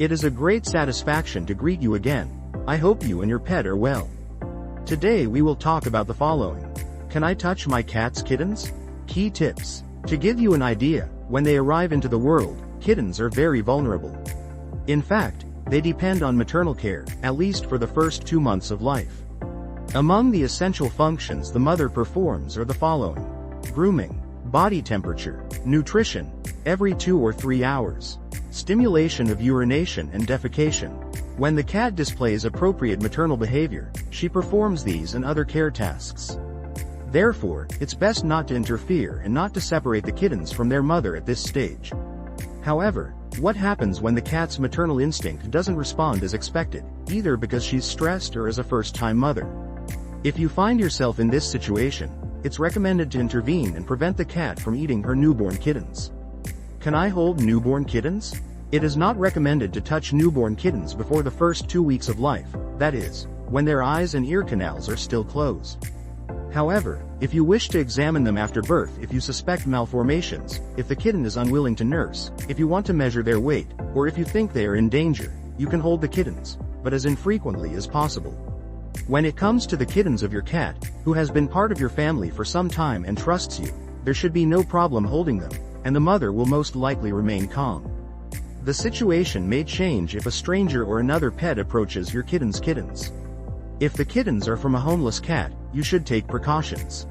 It is a great satisfaction to greet you again. I hope you and your pet are well. Today we will talk about the following. Can I touch my cat's kittens? Key tips. To give you an idea, when they arrive into the world, kittens are very vulnerable. In fact, they depend on maternal care, at least for the first 2 months of life. Among the essential functions the mother performs are the following. Grooming, body temperature, nutrition, every 2 or 3 hours, stimulation of urination and defecation. When the cat displays appropriate maternal behavior, she performs these and other care tasks. Therefore, it's best not to interfere and not to separate the kittens from their mother at this stage. However, what happens when the cat's maternal instinct doesn't respond as expected, either because she's stressed or as a first-time mother? If you find yourself in this situation, it's recommended to intervene and prevent the cat from eating her newborn kittens. Can I hold newborn kittens? It is not recommended to touch newborn kittens before the first 2 weeks of life, that is, when their eyes and ear canals are still closed. However, if you wish to examine them after birth, if you suspect malformations, if the kitten is unwilling to nurse, if you want to measure their weight, or if you think they are in danger, you can hold the kittens, but as infrequently as possible. When it comes to the kittens of your cat, who has been part of your family for some time and trusts you, there should be no problem holding them, and the mother will most likely remain calm. The situation may change if a stranger or another pet approaches your kitten's kittens. If the kittens are from a homeless cat, you should take precautions.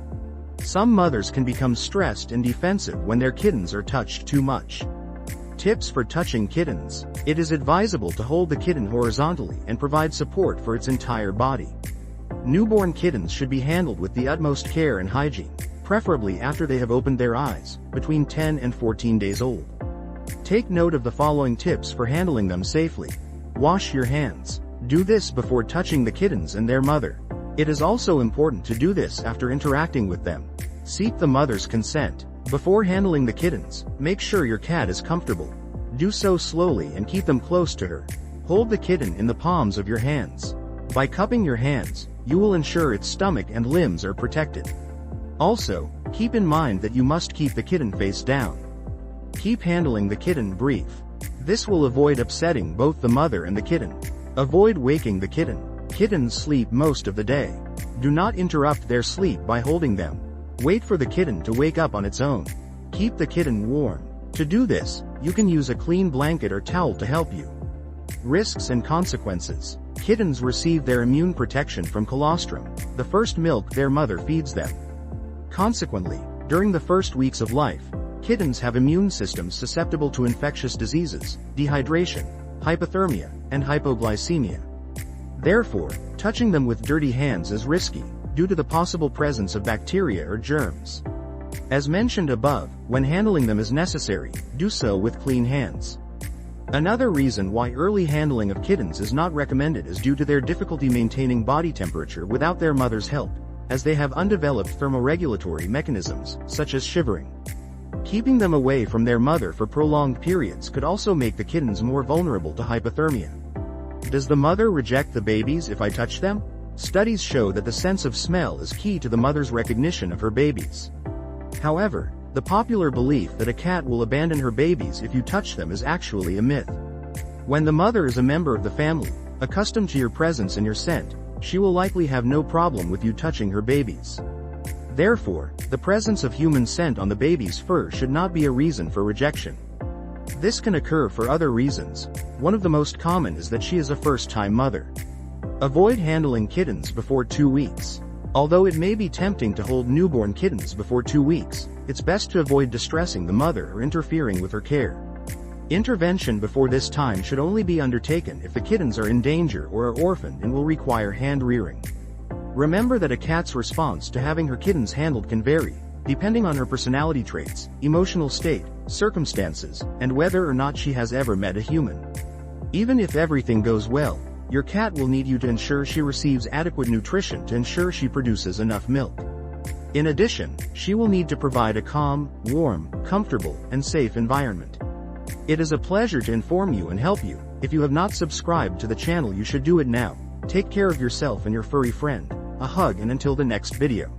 Some mothers can become stressed and defensive when their kittens are touched too much. Tips for touching kittens. It is advisable to hold the kitten horizontally and provide support for its entire body. Newborn kittens should be handled with the utmost care and hygiene, preferably after they have opened their eyes, between 10 and 14 days old. Take note of the following tips for handling them safely. Wash your hands. Do this before touching the kittens and their mother. It is also important to do this after interacting with them. Seek the mother's consent. Before handling the kittens, make sure your cat is comfortable. Do so slowly and keep them close to her. Hold the kitten in the palms of your hands. By cupping your hands, you will ensure its stomach and limbs are protected. Also, keep in mind that you must keep the kitten face down. Keep handling the kitten brief. This will avoid upsetting both the mother and the kitten. Avoid waking the kitten. Kittens sleep most of the day. Do not interrupt their sleep by holding them. Wait for the kitten to wake up on its own. Keep the kitten warm. To do this, you can use a clean blanket or towel to help you. Risks and consequences. Kittens receive their immune protection from colostrum, the first milk their mother feeds them. Consequently, during the first weeks of life, kittens have immune systems susceptible to infectious diseases, dehydration, hypothermia, and hypoglycemia. Therefore, touching them with dirty hands is risky, due to the possible presence of bacteria or germs. As mentioned above, when handling them is necessary, do so with clean hands. Another reason why early handling of kittens is not recommended is due to their difficulty maintaining body temperature without their mother's help, as they have undeveloped thermoregulatory mechanisms, such as shivering. Keeping them away from their mother for prolonged periods could also make the kittens more vulnerable to hypothermia. Does the mother reject the babies if I touch them? Studies show that the sense of smell is key to the mother's recognition of her babies. However, the popular belief that a cat will abandon her babies if you touch them is actually a myth. When the mother is a member of the family, accustomed to your presence and your scent, she will likely have no problem with you touching her babies. Therefore, the presence of human scent on the baby's fur should not be a reason for rejection. This can occur for other reasons. One of the most common is that she is a first-time mother. Avoid handling kittens before 2 weeks. Although it may be tempting to hold newborn kittens before 2 weeks, it's best to avoid distressing the mother or interfering with her care. Intervention before this time should only be undertaken if the kittens are in danger or are orphaned and will require hand rearing. Remember that a cat's response to having her kittens handled can vary, depending on her personality traits, emotional state, circumstances, and whether or not she has ever met a human. Even if everything goes well, your cat will need you to ensure she receives adequate nutrition to ensure she produces enough milk. In addition, she will need to provide a calm, warm, comfortable, and safe environment. It is a pleasure to inform you and help you. If you have not subscribed to the channel, you should do it now. Take care of yourself and your furry friend. A hug, and until the next video.